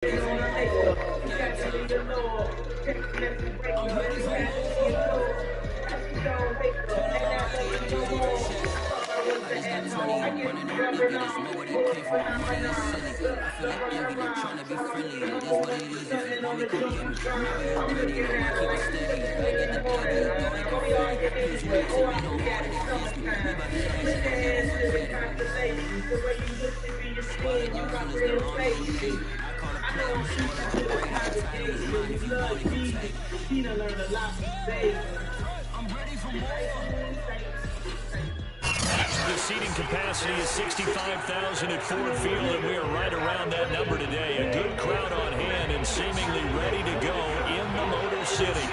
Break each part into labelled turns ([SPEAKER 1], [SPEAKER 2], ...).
[SPEAKER 1] The seating capacity is 65,000 at Ford Field, and we are right around that number today. A good crowd on hand and seemingly ready to go in the Motor City.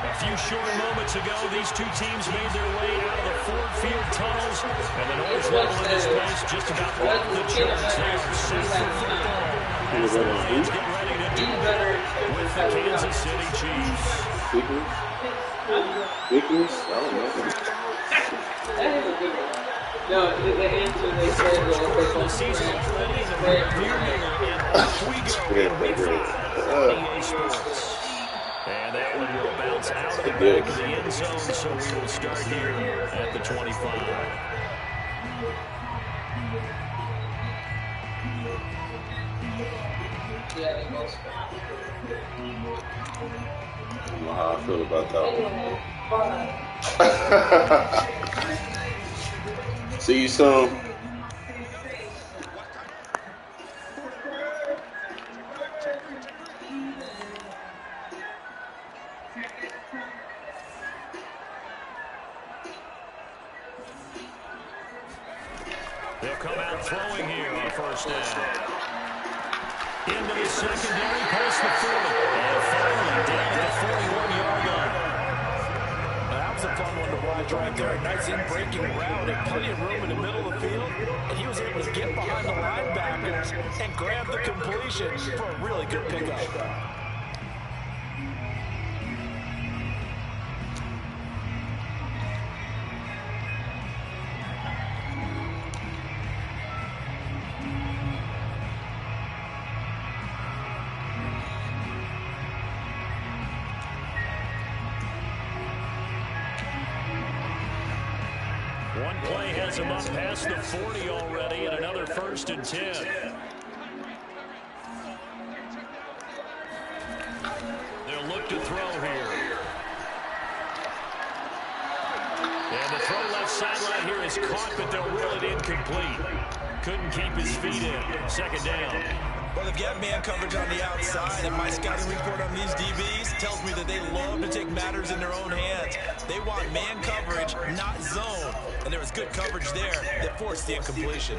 [SPEAKER 1] A few short moments ago, these two teams made their way out of the Ford Field tunnels, and the noise level in this place just about off the charts. They are set for football as the Lions get ready to do battle with the Kansas City Chiefs.
[SPEAKER 2] Vickers? I don't know.
[SPEAKER 3] No, the answer they said
[SPEAKER 1] the season already in the rearview mirror, and off we go in week 5 on EA Sports. And that one will bounce out of the back of the end zone, so we will start here at the 25.
[SPEAKER 2] I don't know how I feel about that one. See you soon.
[SPEAKER 1] They'll come out throwing here on first down. Into the secondary, past the 40, and finally down at the 41-yard line.
[SPEAKER 4] That was a fun one to watch right there. Nice in-breaking route and plenty of room in the middle of the field. And he was able to get behind the linebackers and grab the completion for a really good pickup.
[SPEAKER 1] One play has him up past the 40 already, and another 1st and 10. They'll look to throw here. And the throw left sideline here is caught, but they'll rule it incomplete. Couldn't keep his feet in. Second down.
[SPEAKER 4] Well, they've got man coverage on the outside, and my scouting report on these DBs tells me that they love to take matters in their own hands. They want man coverage, not zone. And there was good coverage there that forced the incompletion.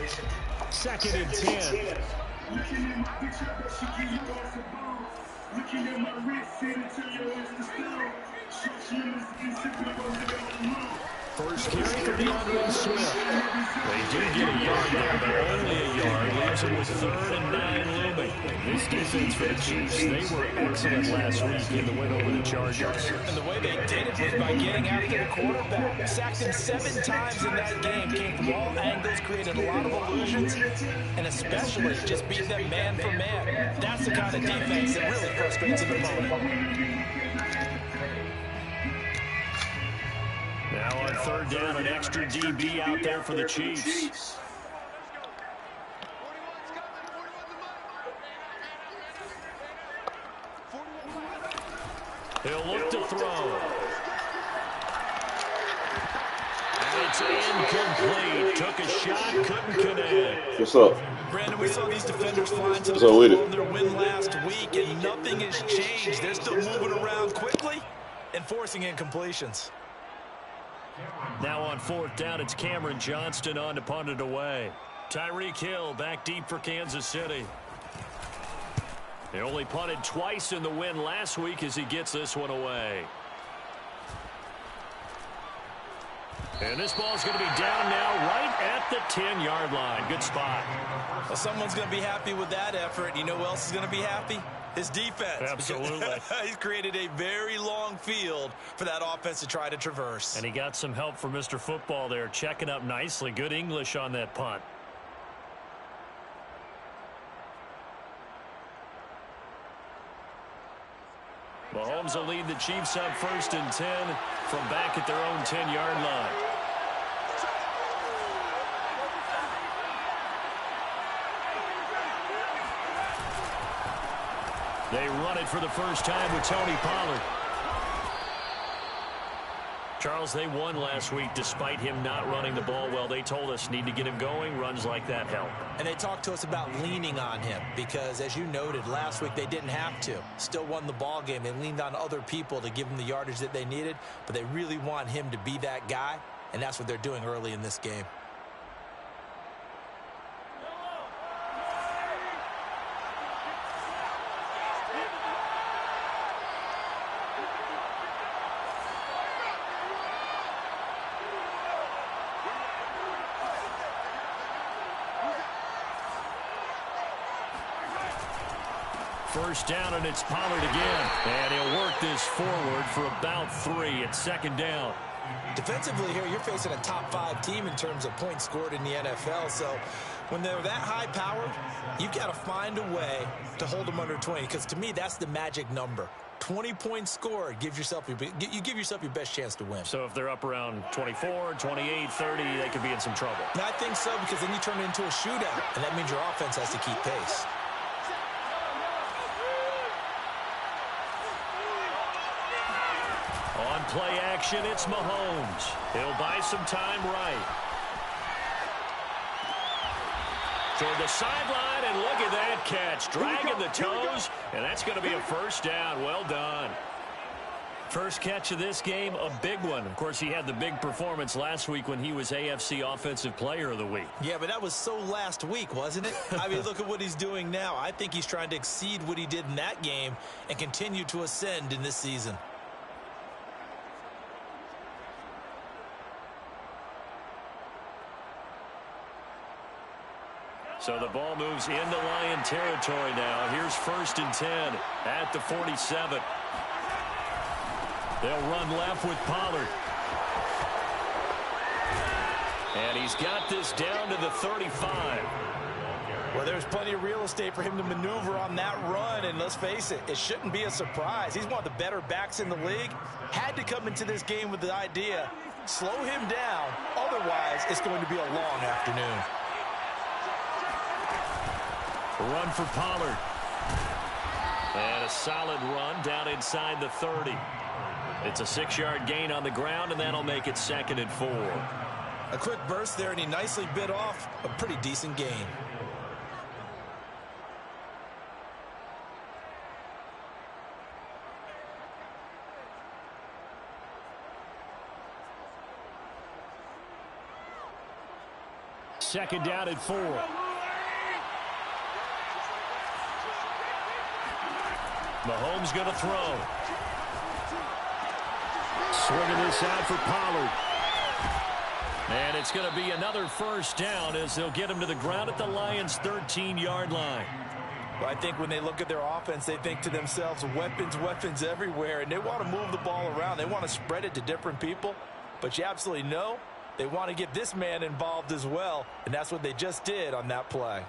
[SPEAKER 1] 2nd and 10. First carry for DeAndre Swift. They do get a yard there, but only a yard. Leaves him with 3rd and 9 looming. This defense for the Chiefs, they were excellent last week in the win over the Chargers.
[SPEAKER 4] And the way they did it was by getting after the quarterback. Sacked him 7 times in that game. Came from all angles, created a lot of illusions, and especially just beat them man for man. That's the kind of defense that really frustrates an opponent.
[SPEAKER 1] Now on 3rd down, an extra DB out there for the Chiefs. He'll look to throw. And it's incomplete. Took a shot, couldn't connect.
[SPEAKER 2] What's up?
[SPEAKER 4] Brandon, we saw these defenders flying to the
[SPEAKER 2] What's up with
[SPEAKER 4] ball
[SPEAKER 2] it?
[SPEAKER 4] in their win last week, and nothing has changed. They're still moving around quickly and forcing incompletions.
[SPEAKER 1] Now on 4th down, it's Cameron Johnston on to punt it away. Tyreek Hill back deep for Kansas City. They only punted twice in the win last week as he gets this one away. And this ball's going to be down now right at the 10-yard line. Good spot.
[SPEAKER 4] Well, someone's going to be happy with that effort. You know who else is going to be happy? His defense.
[SPEAKER 1] Absolutely.
[SPEAKER 4] He's created a very long field for that offense to try to traverse.
[SPEAKER 1] And he got some help from Mr. Football there, checking up nicely. Good English on that punt. Mahomes will lead the Chiefs up 1st and 10 from back at their own 10-yard line. They run it for the first time with Tony Pollard. Charles, they won last week despite him not running the ball well. They told us need to get him going. Runs like that help.
[SPEAKER 4] And they talked to us about leaning on him because, as you noted, last week they didn't have to. Still won the ball game. They leaned on other people to give them the yardage that they needed, but they really want him to be that guy, and that's what they're doing early in this game.
[SPEAKER 1] First down, and it's Pollard again. And he'll work this forward for about 3. It's 2nd down.
[SPEAKER 4] Defensively here, you're facing a top 5 team in terms of points scored in the NFL. So when they're that high-powered, you've got to find a way to hold them under 20. Because to me, that's the magic number. 20 points scored, you give yourself your best chance to win.
[SPEAKER 1] So if they're up around 24, 28, 30, they could be in some trouble.
[SPEAKER 4] And I think so, because then you turn it into a shootout, and that means your offense has to keep pace.
[SPEAKER 1] On play action, it's Mahomes. He'll buy some time right. Toward the sideline, and look at that catch. Dragging the toes, and that's going to be a first down. Well done. First catch of this game, a big one. Of course, he had the big performance last week when he was AFC Offensive Player of the Week.
[SPEAKER 4] Yeah, but that was so last week, wasn't it? I mean, look at what he's doing now. I think he's trying to exceed what he did in that game and continue to ascend in this season.
[SPEAKER 1] So the ball moves into Lion territory now. Here's 1st and 10 at the 47. They'll run left with Pollard. And he's got this down to the 35.
[SPEAKER 4] Well, there's plenty of real estate for him to maneuver on that run, and let's face it, it shouldn't be a surprise. He's one of the better backs in the league. Had to come into this game with the idea, slow him down, otherwise it's going to be a long afternoon.
[SPEAKER 1] Run for Pollard. And a solid run down inside the 30. It's a 6-yard gain on the ground, and that'll make it 2nd and 4.
[SPEAKER 4] A quick burst there, and he nicely bit off a pretty decent gain.
[SPEAKER 1] Second down at 4. Mahomes going to throw. Swinging this out for Pollard. And it's going to be another first down as they'll get him to the ground at the Lions' 13-yard line.
[SPEAKER 4] Well, I think when they look at their offense, they think to themselves, weapons, weapons everywhere, and they want to move the ball around. They want to spread it to different people, but you absolutely know they want to get this man involved as well, and that's what they just did on that play.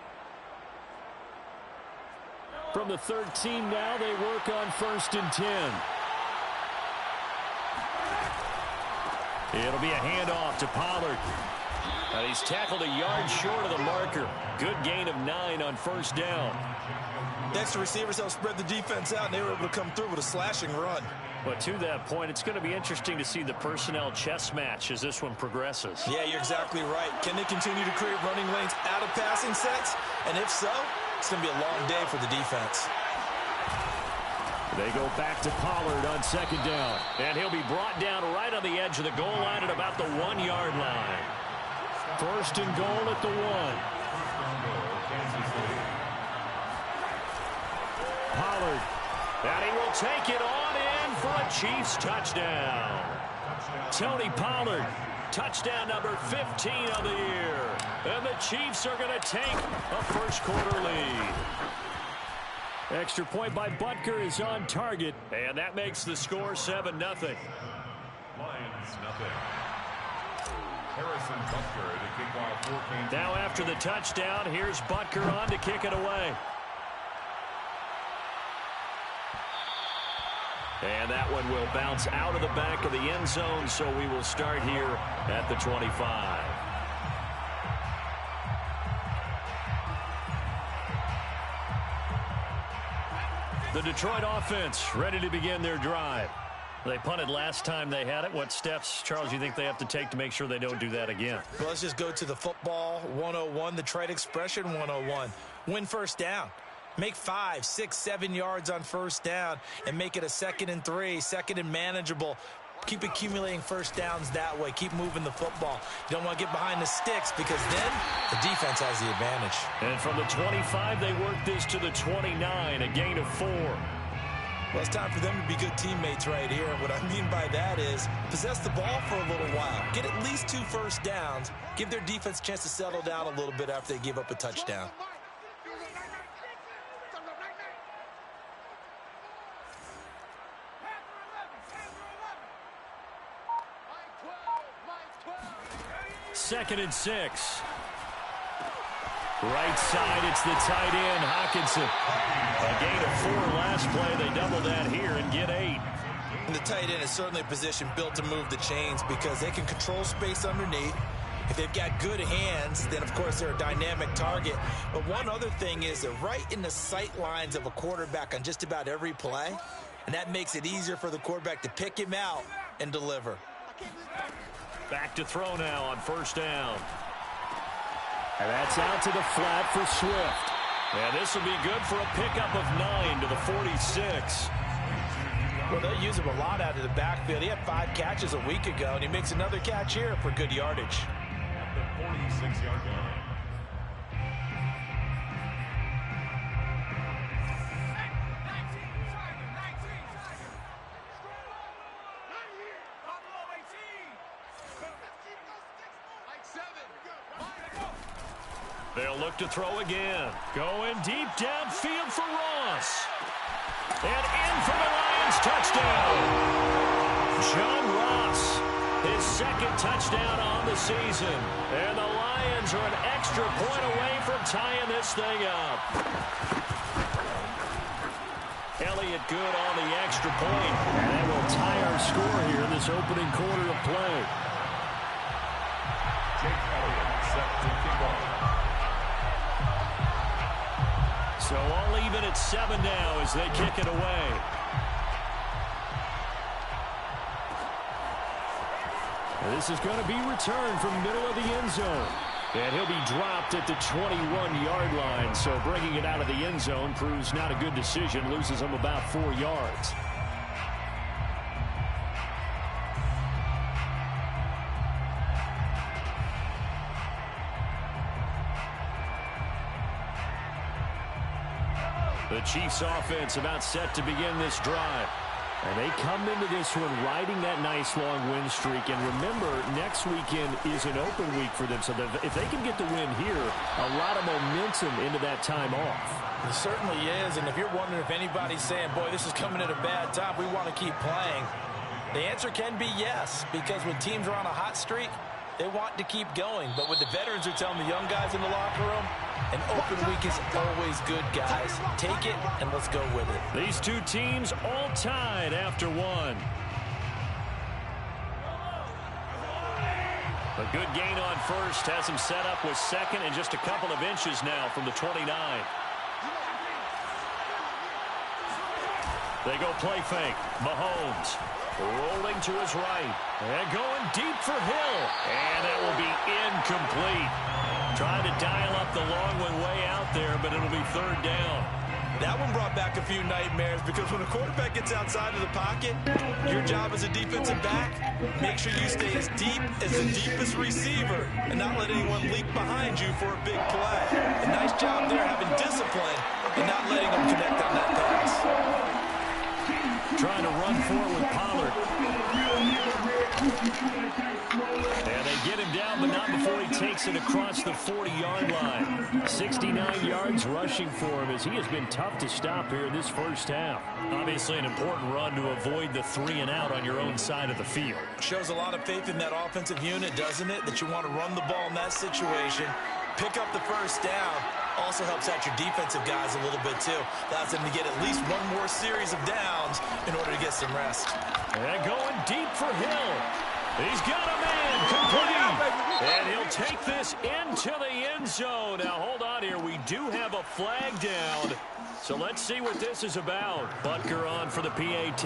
[SPEAKER 1] From the 13 now, they work on 1st and 10. It'll be a handoff to Pollard. And he's tackled a yard short of the marker. Good gain of 9 on 1st down.
[SPEAKER 4] Extra receivers helped spread the defense out, and they were able to come through with a slashing run.
[SPEAKER 1] But to that point, it's going to be interesting to see the personnel chess match as this one progresses.
[SPEAKER 4] Yeah, you're exactly right. Can they continue to create running lanes out of passing sets? And if so, it's going to be a long day for the defense.
[SPEAKER 1] They go back to Pollard on 2nd down. And he'll be brought down right on the edge of the goal line at about the 1-yard line. 1st and goal at the 1. Pollard. And he will take it on in for a Chiefs touchdown. Tony Pollard, touchdown number 15 of the year. And the Chiefs are going to take a first-quarter lead. Extra point by Butker is on target, and that makes the score 7-0.
[SPEAKER 5] Lions, nothing. Harrison Butker to kick off 14.
[SPEAKER 1] Now after the touchdown, here's Butker on to kick it away. And that one will bounce out of the back of the end zone, so we will start here at the 25. The Detroit offense ready to begin their drive. They punted last time they had it. What steps, Charles, you think they have to take to make sure they don't do that again?
[SPEAKER 4] Well, let's just go to the football 101, the trade expression 101. Win first down. Make 5, 6, 7 yards on first down and make it a 2nd and 3, 2nd and manageable. Keep accumulating first downs that way. Keep moving the football. You don't want to get behind the sticks because then the defense has the advantage.
[SPEAKER 1] And from the 25, they work this to the 29, a gain of 4.
[SPEAKER 4] Well, it's time for them to be good teammates right here. What I mean by that is possess the ball for a little while. Get at least 2 first downs. Give their defense a chance to settle down a little bit after they give up a touchdown.
[SPEAKER 1] Second and 6. Right side, it's the tight end, Hockenson. A gain of 4 last play. They double that here and get 8.
[SPEAKER 4] And the tight end is certainly a position built to move the chains because they can control space underneath. If they've got good hands, then, of course, they're a dynamic target. But one other thing is they're right in the sight lines of a quarterback on just about every play, and that makes it easier for the quarterback to pick him out and deliver.
[SPEAKER 1] Back to throw now on first down. And that's out to the flat for Swift. And this will be good for a pickup of 9 to the 46.
[SPEAKER 4] Well, they'll use him a lot out of the backfield. He had 5 catches a week ago, and he makes another catch here for good yardage.
[SPEAKER 5] At the 46-yard line.
[SPEAKER 1] They'll look to throw again. Going deep downfield for Ross. And in for the Lions touchdown. John Ross, his 2nd touchdown on the season. And the Lions are an extra point away from tying this thing up. Elliott good on the extra point. And that will tie our score here in this opening quarter of play.
[SPEAKER 5] Jake Elliott set to kick off.
[SPEAKER 1] So all even at 7 now as they kick it away. And this is going to be returned from middle of the end zone. And he'll be dropped at the 21-yard line. So bringing it out of the end zone proves not a good decision. Loses him about 4 yards. The Chiefs offense about set to begin this drive. And they come into this one riding that nice long win streak. And remember, next weekend is an open week for them. So if they can get the win here, a lot of momentum into that time off.
[SPEAKER 4] It certainly is. And if you're wondering if anybody's saying, boy, this is coming at a bad time, we want to keep playing, the answer can be yes. Because when teams are on a hot streak, they want to keep going. But what the veterans are telling the young guys in the locker room, an open week is always good, guys. Take it, and let's go with it.
[SPEAKER 1] These two teams all tied after 1. A good gain on first has him set up with 2nd and just a couple of inches now from the 29. They go play fake. Mahomes rolling to his right. And going deep for Hill. And that will be incomplete. Trying to dial up the long one way out there, but it'll be 3rd down.
[SPEAKER 4] That one brought back a few nightmares because when a quarterback gets outside of the pocket, your job as a defensive back, make sure you stay as deep as the deepest receiver and not let anyone leak behind you for a big play. A nice job there having discipline and not letting them connect on that pass.
[SPEAKER 1] Trying to run forward with Pollard. And they get him down, but not before he takes it across the 40-yard line. 69 yards rushing for him as he has been tough to stop here in this first half. Obviously an important run to avoid the 3-and-out on your own side of the field.
[SPEAKER 4] Shows a lot of faith in that offensive unit, doesn't it? That you want to run the ball in that situation, pick up the first down, Also helps out your defensive guys a little bit, too. Allows them to get at least one more series of downs in order to get some rest.
[SPEAKER 1] And going deep for Hill. He's got a man complete. And he'll take this into the end zone. Now, hold on here. We do have a flag down. So let's see what this is about. Butker on for the PAT.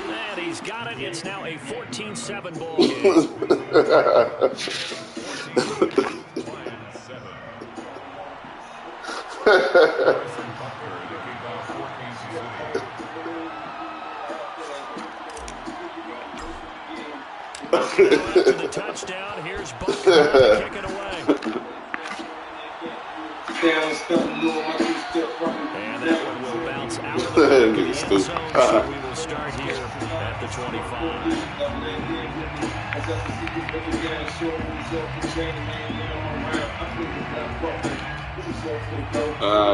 [SPEAKER 1] And he's got it. It's now a 14-7 ball game. After the touchdown, here's Butker to kick it away. And that one will bounce out of the end zone, so we will start here at the 25.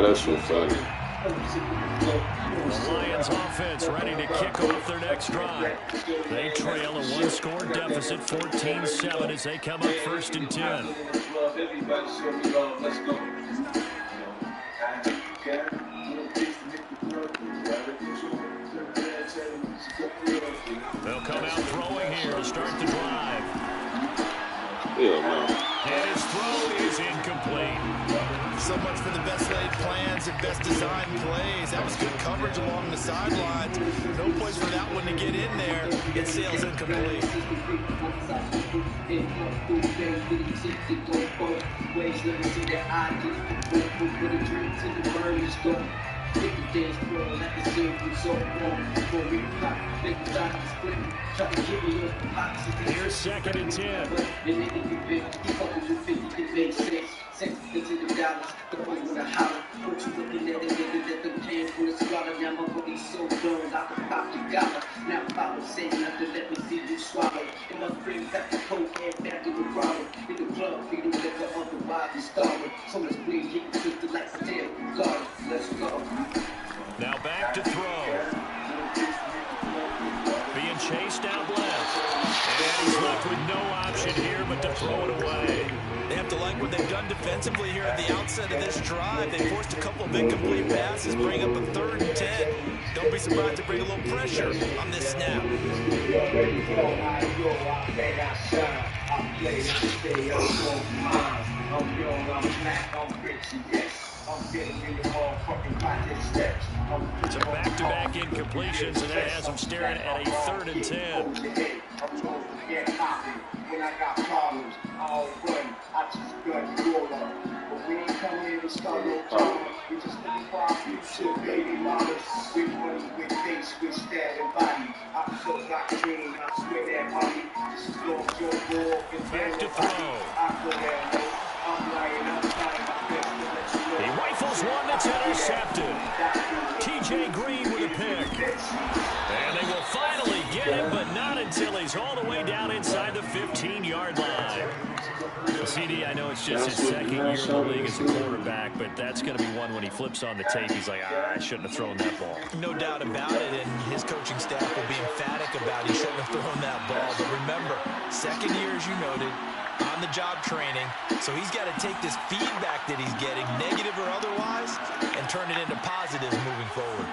[SPEAKER 2] That's so funny.
[SPEAKER 1] The Lions offense ready to kick off their next drive. They trail a one-score deficit, 14-7, as they come up 1st and 10. They'll come out throwing here to start the drive. And his throw is incomplete.
[SPEAKER 4] So much for the best laid plans and best designed plays. That was good coverage along the sidelines. No place for that one to get in there. It sails incomplete.
[SPEAKER 1] Here's 2nd and 10. Now back to throw. Being chased out left. And he's left with no option here but to throw it away.
[SPEAKER 4] They have to like what they've done defensively here at the outset of this drive. They forced a couple of incomplete passes, bring up a 3rd and 10. Don't be surprised to bring a little pressure on this snap.
[SPEAKER 1] It's a back-to-back incompletions, and that has them staring at a 3rd and 10.
[SPEAKER 6] When I got problems, I don't run, I just gun roll up. But we ain't coming here to start no drama. We just looking for our future baby mamas. With money, with face, with style and body. I feel like dream, I swear that money. This is Lord Joe Ball and
[SPEAKER 1] back to throw.
[SPEAKER 6] I go down low, I'm lying outside my best to let you know.
[SPEAKER 1] He rifles one that's intercepted. TJ Green with a pick. And they will finally get him, but not until he's all the way down inside the 15-yard line. CD, I know it's just his 2nd year in the league as a quarterback, but that's going to be one when he flips on the tape. He's like, I shouldn't have thrown that ball.
[SPEAKER 4] No doubt about it, and his coaching staff will be emphatic about he shouldn't have thrown that ball. But remember, 2nd year, as you noted, on-the-job training, so he's got to take this feedback that he's getting, negative or otherwise, and turn it into positives moving forward.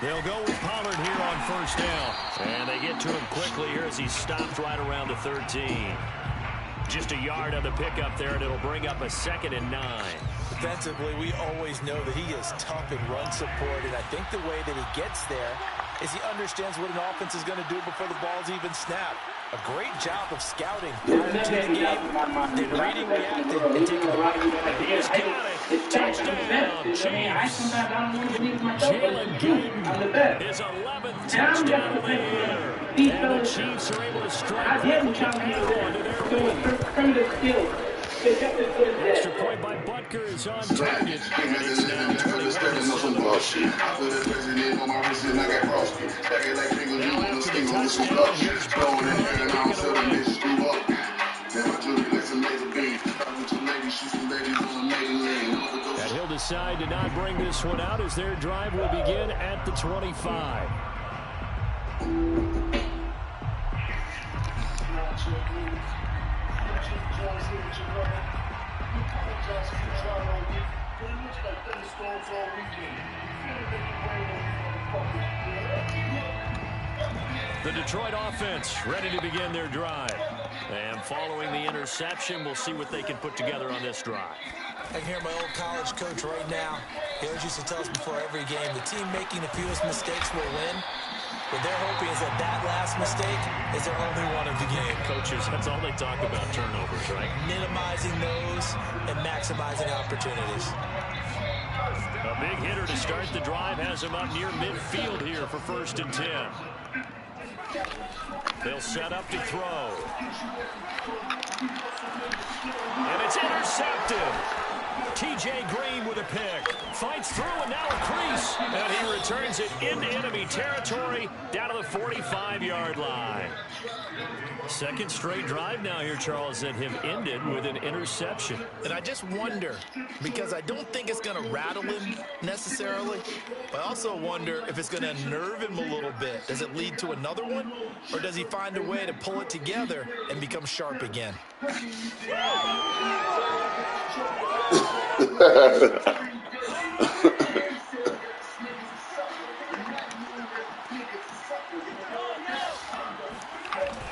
[SPEAKER 1] They'll go with Pollard here on 1st down. And they get to him quickly here as he stopped right around the 13. Just a yard on the pickup there, and it'll bring up a 2nd and 9.
[SPEAKER 4] Defensively, we always know that he is tough in run support, and I think the way that he gets there is he understands what an offense is going to do before the ball's even snapped. A great job of scouting prior to the game, then reading, reacting, and taking the right
[SPEAKER 1] And he's got it. Touchdown, Chiefs. Jalen Guyton, his 11th touchdown of the year. And the Chiefs are able to strike quickly and hang on to their lead. Extra point by Butker is on target. And it's now 21-7. Now after the touchdown, here's Butker to kick it away. And he'll decide to not bring this one out as their drive will begin at the 25. The Detroit offense ready to begin their drive. And following the interception, we'll see what they can put together on this drive.
[SPEAKER 4] I can hear my old college coach right now. He always used to tell us before every game, the team making the fewest mistakes will win. What they're hoping is that last mistake is their only one of the game.
[SPEAKER 1] Coaches, that's all they talk about, turnovers, right?
[SPEAKER 4] Minimizing those and maximizing opportunities.
[SPEAKER 1] A big hitter to start the drive has him up near midfield here for 1st and 10. They'll set up to throw. And it's intercepted. T.J. Green with a pick. Fights through and now a crease. And he returns it into enemy territory down to the 45-yard line. Second straight drive now here, Charles, that have ended with an interception.
[SPEAKER 4] And I just wonder, because I don't think it's going to rattle him necessarily, but I also wonder if it's going to unnerve him a little bit. Does it lead to another one, or does he find a way to pull it together and become sharp again?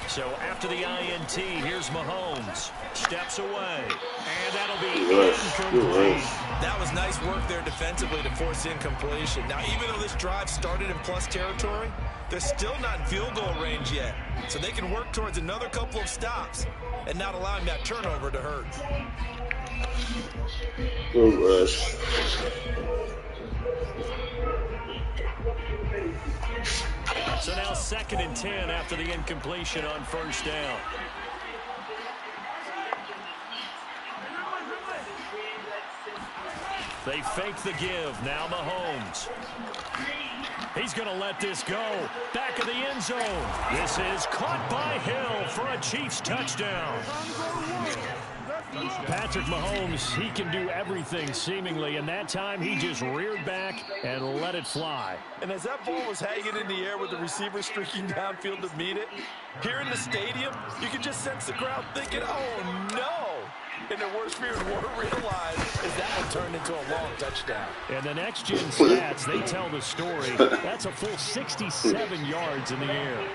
[SPEAKER 1] So after the INT, here's Mahomes. Steps away. And that'll be incomplete.
[SPEAKER 4] That was nice work there defensively to force incompletion. Now, even though this drive started in plus territory, they're still not in field goal range yet. So they can work towards another couple of stops and not allowing that turnover to hurt.
[SPEAKER 2] Good rush.
[SPEAKER 1] So now 2nd and 10 after the incompletion on 1st down. They fake the give. Now Mahomes. He's going to let this go. Back of the end zone. This is caught by Hill for a Chiefs touchdown. Patrick Mahomes, he can do everything seemingly, and that time he just reared back and let it fly.
[SPEAKER 4] And as that ball was hanging in the air with the receiver streaking downfield to meet it, here in the stadium, you can just sense the crowd thinking, oh no! And their worst fear won't realize is that one turned into a long touchdown.
[SPEAKER 1] And the next-gen stats, they tell the story. That's a full 67 yards in the air.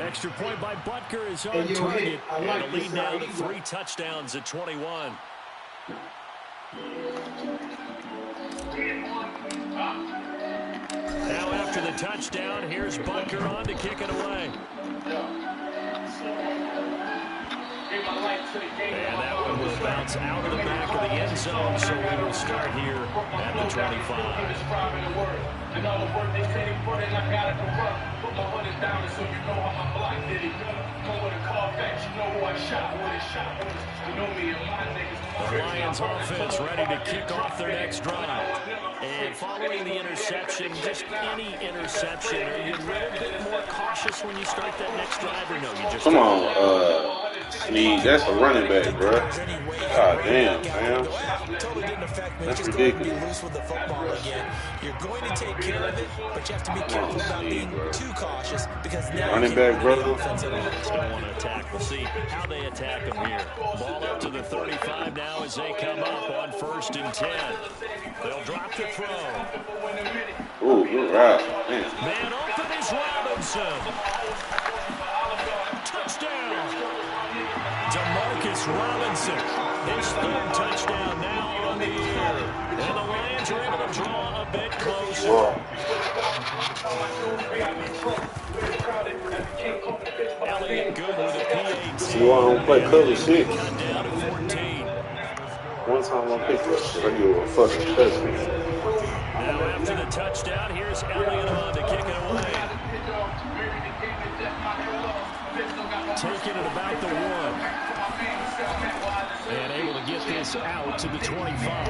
[SPEAKER 1] Extra point by Butker is on target. And a lead now to 3 touchdowns at 21. Now after the touchdown, here's Butker on to kick it away. And that one will bounce out of the back of the end zone, so we will start here at the 25. And all the work they say they put in, I got it to work. Put my money down so you know how my block did it. Come with a car back, you know who I shot with it. Shot with it. You know me and my niggas. The Lions offense ready to kick off their next drive. And following the interception, just any interception, are you a little bit more cautious when you start that next drive, or no? You just
[SPEAKER 2] come on, Sneed, that's a running back, bro. God damn, fam.
[SPEAKER 4] Totally didn't affect me.
[SPEAKER 2] That's
[SPEAKER 4] Just
[SPEAKER 2] ridiculous.
[SPEAKER 4] going to be loose with the football again. You're going to take care of it, but you have to be careful about being too cautious because now
[SPEAKER 2] Running
[SPEAKER 4] you
[SPEAKER 2] back,
[SPEAKER 4] can't run
[SPEAKER 2] brother.
[SPEAKER 4] the offense at all.
[SPEAKER 1] Just don't want to attack. We'll see how they attack him here. Ball up to the 35 now as they come up on 1st and 10. They'll drop the throw.
[SPEAKER 2] Ooh, good route. Man.
[SPEAKER 1] Man open is Robinson. Touchdown. DeMarcus Robinson. His 3rd touchdown now on the year. And the Lions are able to draw a bit closer.
[SPEAKER 2] Whoa.
[SPEAKER 1] Elliott good with a PAT.
[SPEAKER 2] You want to play cover 6?
[SPEAKER 1] Cut down to 14.
[SPEAKER 2] One time I'll pick this shit. I give you a fucking touchdown.
[SPEAKER 1] Now after the touchdown, here's Elliott on to kick it away. Taking it about the 1. And able to get this out to the 25.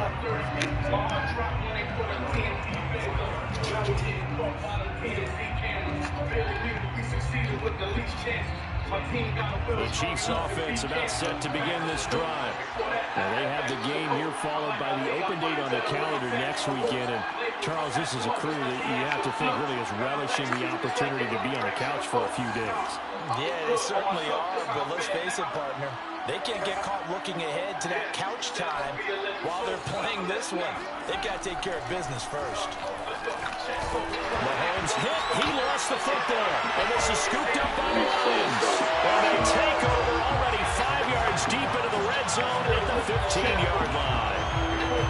[SPEAKER 1] The Chiefs offense about set to begin this drive. Now they have the game here followed by the open date on the calendar next weekend. And Charles, this is a crew that you have to think really is relishing the opportunity to be on the couch for a few days.
[SPEAKER 4] Yeah, they certainly are, but let's face it, partner. They can't get caught looking ahead to that couch time while they're playing this one. They've got to take care of business first.
[SPEAKER 1] Mahomes hit. He lost the football. And this is scooped up by the Lions. And they take over already 5 yards deep into the red zone at the 15-yard line.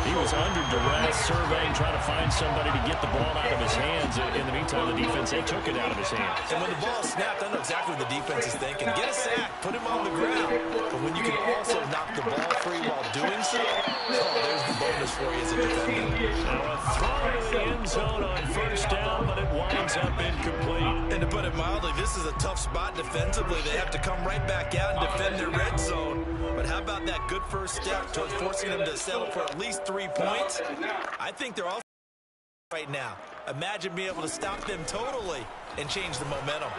[SPEAKER 1] He was under duress, surveying, trying to find somebody to get the ball out of his hands. In the meantime, the defense, they took it out of his hands.
[SPEAKER 4] And when the ball snapped, I know exactly what the defense is thinking. Get a sack, put him on the ground. But when you can also knock the ball free while doing so, there's the bonus for you as a defender.
[SPEAKER 1] Now a throw to the end zone on first down, but it winds up incomplete.
[SPEAKER 4] And to put it mildly, this is a tough spot defensively. They have to come right back out and defend their red zone. But how about that good first step towards forcing them to settle for at least 3 points? I think they're all right now. Imagine being able to stop them totally and change the momentum.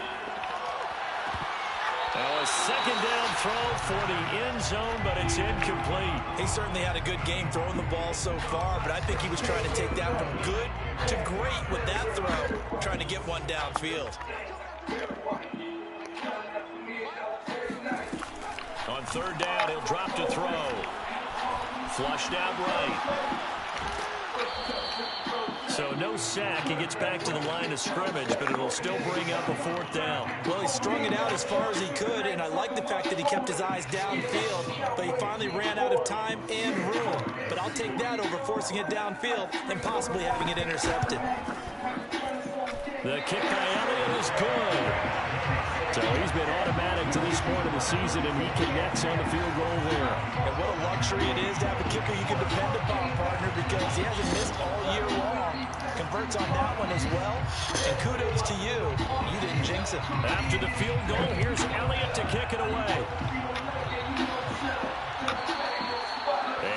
[SPEAKER 1] Now a second down throw for the end zone, but it's incomplete.
[SPEAKER 4] He certainly had a good game throwing the ball so far, but I think he was trying to take that from good to great with that throw, trying to get one downfield.
[SPEAKER 1] On third down, he'll drop to throw. Flushed out right. So no sack. He gets back to the line of scrimmage, but it'll still bring up a fourth down.
[SPEAKER 4] Well, he strung it out as far as he could, and I like the fact that he kept his eyes downfield, but he finally ran out of time and room. But I'll take that over forcing it downfield and possibly having it intercepted.
[SPEAKER 1] The kick by Elliott is good. So he's been automatic to this point of the season, and he connects on the field goal there.
[SPEAKER 4] And what a luxury it is to have a kicker you can depend upon, partner, because he hasn't missed all year long. Converts on that one as well, and kudos to you. You didn't jinx it.
[SPEAKER 1] After the field goal, here's Elliott to kick it away.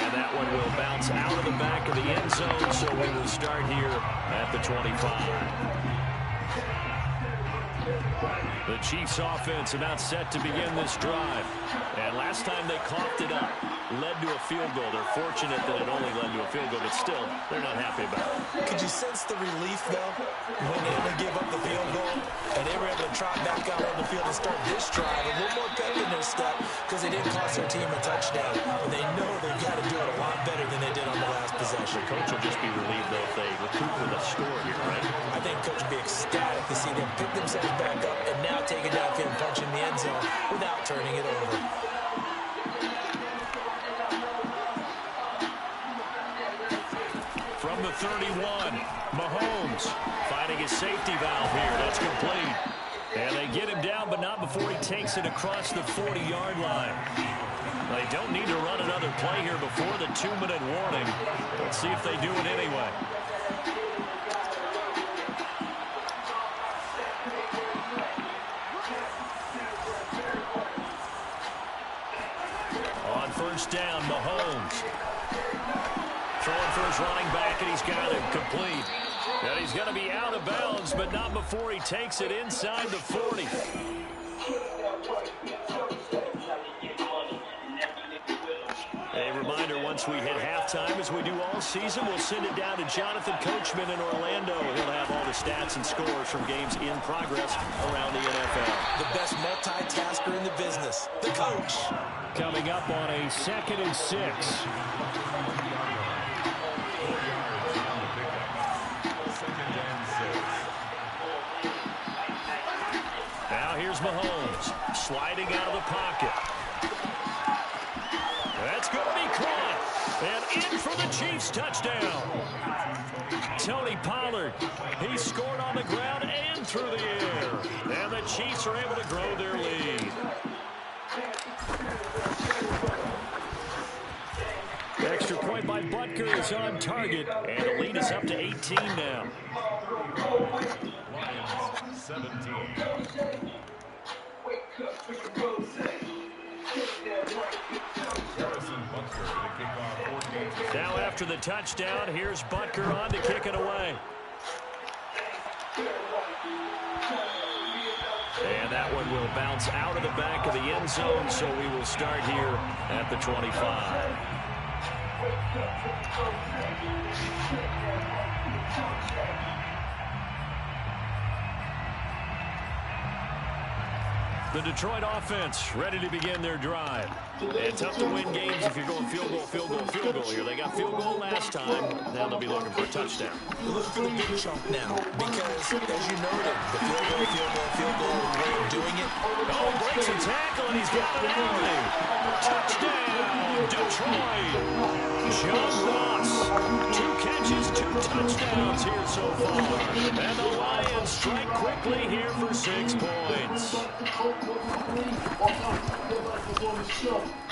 [SPEAKER 1] And that one will bounce out of the back of the end zone, so we will start here at the 25. The Chiefs offense about set to begin this drive. And last time they coughed it up, led to a field goal. They're fortunate that it only led to a field goal, but still, they're not happy about it.
[SPEAKER 4] Could you sense the relief, though, when they only gave up the field goal and they were able to trot back out on the field and start this drive a little more pep in their step because they didn't cost their team a touchdown. And they know they've got to do it a lot better than they did on the last possession.
[SPEAKER 1] The coach will just be relieved, though, if they recoup with a score here, right?
[SPEAKER 4] I think coach will be ecstatic to see them pick themselves back up and now take it downfield and punch in the end zone without turning it over.
[SPEAKER 1] From the 31, Mahomes finding his safety valve here. That's complete. And they get him down, but not before he takes it across the 40-yard line. They don't need to run another play here before the 2-minute warning. Let's see if they do it anyway. On first down, Mahomes. Throwing for his running back, and he's got it complete. And he's going to be out of bounds, but not before he takes it inside the 40. A reminder, once we hit halftime, as we do all season, we'll send it down to Jonathan Coachman in Orlando. He'll have all the stats and scores from games in progress around the NFL.
[SPEAKER 4] The best multitasker in the business, the coach.
[SPEAKER 1] Coming up on a 2nd and 6. Now here's Mahomes sliding out of the pocket. That's going to be caught. And in for the Chiefs touchdown. Tony Pollard, he scored on the ground and through the air. And the Chiefs are able to grow their lead. Extra point by Butker is on target. And the lead is up to 18 now.
[SPEAKER 5] 17.
[SPEAKER 1] Now after the touchdown, here's Butker on to kick it away. And that one will bounce out of the back of the end zone, so we will start here at the 25. The Detroit offense ready to begin their drive. And tough to win games if you're going field goal here. They got field goal last time. Now they'll be looking for a touchdown.
[SPEAKER 4] They're looking for the big chunk now because, as you noted, the field goal way of doing it.
[SPEAKER 1] Oh, breaks a tackle, and he's got it anyway. Touchdown, Detroit. John Ross. 2 catches, 2 touchdowns here so far. And the Lions strike quickly here for 6 points.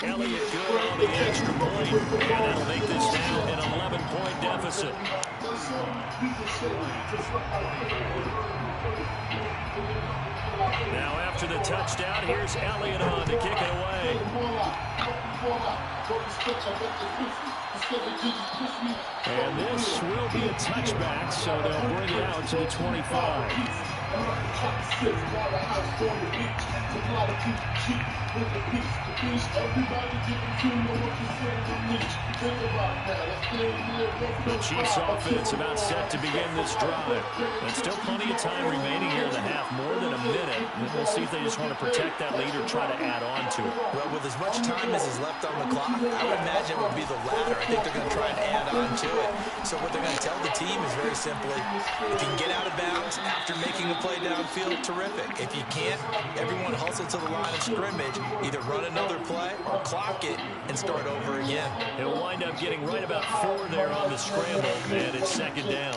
[SPEAKER 1] Elliott good on the extra point, and that'll make this now an 11-point deficit. Now after the touchdown, here's Elliott on to kick it away. And this will be a touchback, so they'll bring it out to the 25. The Chiefs offense about set to begin this drive. And still plenty of time remaining here in the half, more than a minute. And we'll see if they just want to protect that lead or try to add on to it.
[SPEAKER 4] Well, with as much time as is left on the clock, I would imagine it would be the latter. I think they're going to try and add on to it. So what they're going to tell the team is very simply, if you can get out of bounds after making a play downfield, terrific. If you can't, everyone hustle to the line of scrimmage, either run another play or clock it and start over again.
[SPEAKER 1] He'll wind up getting right about 4 there on the scramble, and it's 2nd down.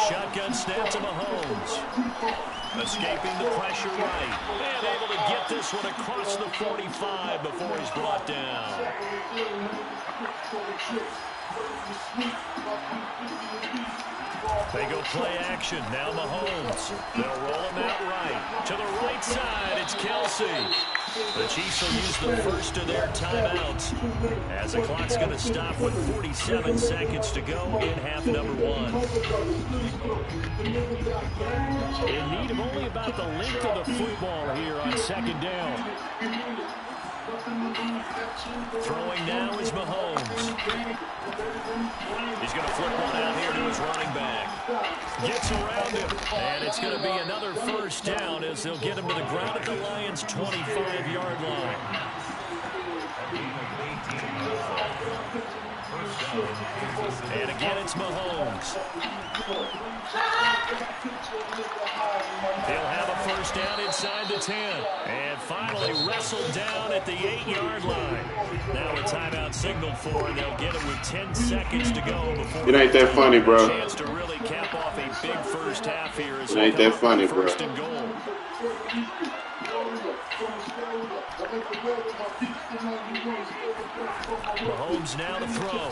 [SPEAKER 1] Shotgun snap to Mahomes. Escaping the pressure right. And able to get this one across the 45 before he's brought down. They go play action. Now Mahomes. They'll roll him out right. To the right side, it's Kelsey. The Chiefs will use the first of their timeouts as the clock's going to stop with 47 seconds to go in half number 1. In need of only about the length of the football here on 2nd down. Throwing now is Mahomes. He's going to flip one out here to his running back. Gets around him, and it's going to be another first down as they'll get him to the ground at the Lions' 25-yard line. And again, it's Mahomes. They'll have a first down inside the 10. And finally wrestled down at the 8-yard line. Now a timeout signaled for, and they'll get it with 10 seconds to go before
[SPEAKER 2] it ain't that funny, bro.
[SPEAKER 1] Chance to really cap off a big first half here.
[SPEAKER 2] It ain't that funny, bro.
[SPEAKER 1] First and goal. Mahomes now to throw.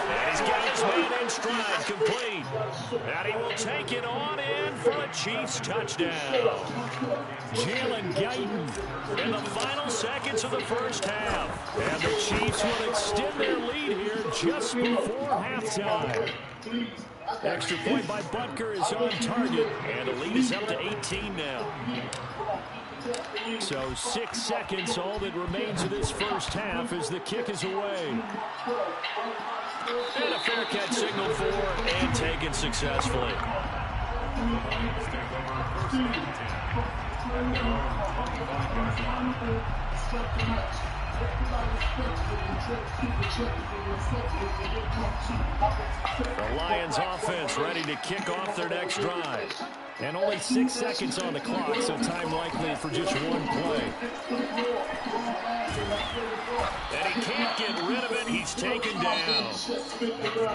[SPEAKER 1] And he's got his man in stride, complete. And he will take it on in for a Chiefs touchdown. Jalen Guyton in the final seconds of the first half. And the Chiefs will extend their lead here just before halftime. Extra point by Butker is on target. And the lead is up to 18 now. So 6 seconds, all that remains of this first half as the kick is away. And a fair catch signaled for and taken successfully. The Lions offense ready to kick off their next drive. And only 6 seconds on the clock, so time likely for just one play. And he can't get rid of it. He's taken down.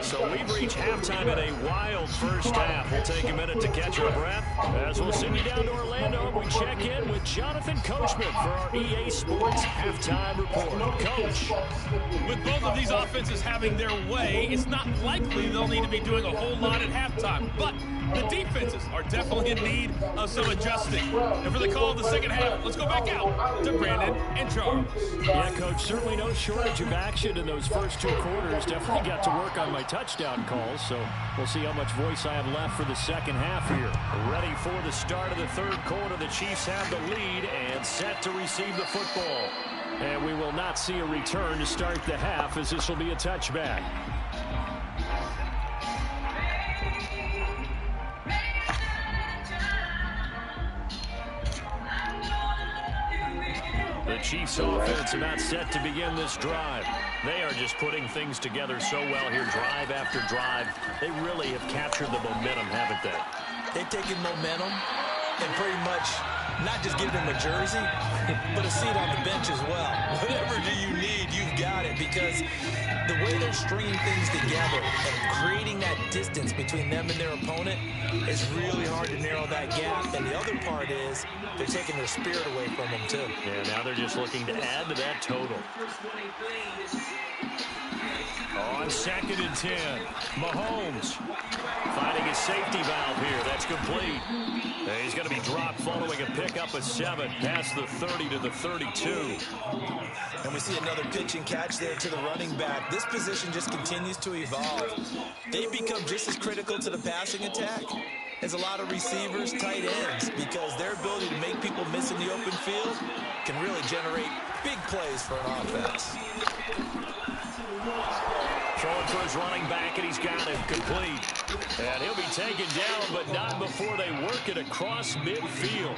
[SPEAKER 1] So we've reached halftime in a wild first half. We'll take a minute to catch our breath as we'll send you down to Orlando and we check in with Jonathan Coachman for our EA Sports Halftime Report. Coach.
[SPEAKER 7] With both of these offenses having their way, it's not likely they'll need to be doing a whole lot at halftime. But the defenses are definitely definitely in need of some adjusting. And for the call of the second half, let's go back out to Brandon and Charles.
[SPEAKER 1] Yeah, Coach, certainly no shortage of action in those first 2 quarters. Definitely got to work on my touchdown calls, so we'll see how much voice I have left for the second half here. Ready for the start of the 3rd quarter. The Chiefs have the lead and set to receive the football. And we will not see a return to start the half, as this will be a touchback. The Chiefs offense about set to begin this drive. They are just putting things together so well here, drive after drive. They really have captured the momentum, haven't they?
[SPEAKER 4] They've taken momentum and pretty much not just give them a jersey, but a seat on the bench as well. Whatever do you need, you've got it, because the way they're stringing things together and creating that distance between them and their opponent is really hard to narrow that gap. And the other part is they're taking their spirit away from them, too.
[SPEAKER 1] Yeah, now they're just looking to add to that total. On 2nd and 10, Mahomes finding his safety valve here. That's complete. He's going to be dropped following a pickup of 7 past the 30 to the 32.
[SPEAKER 4] And we see another pitch and catch there to the running back. This position just continues to evolve. They become just as critical to the passing attack as a lot of receivers, tight ends, because their ability to make people miss in the open field can really generate big plays for an offense.
[SPEAKER 1] Throwing for his running back, and he's got him complete. And he'll be taken down, but not before they work it across midfield.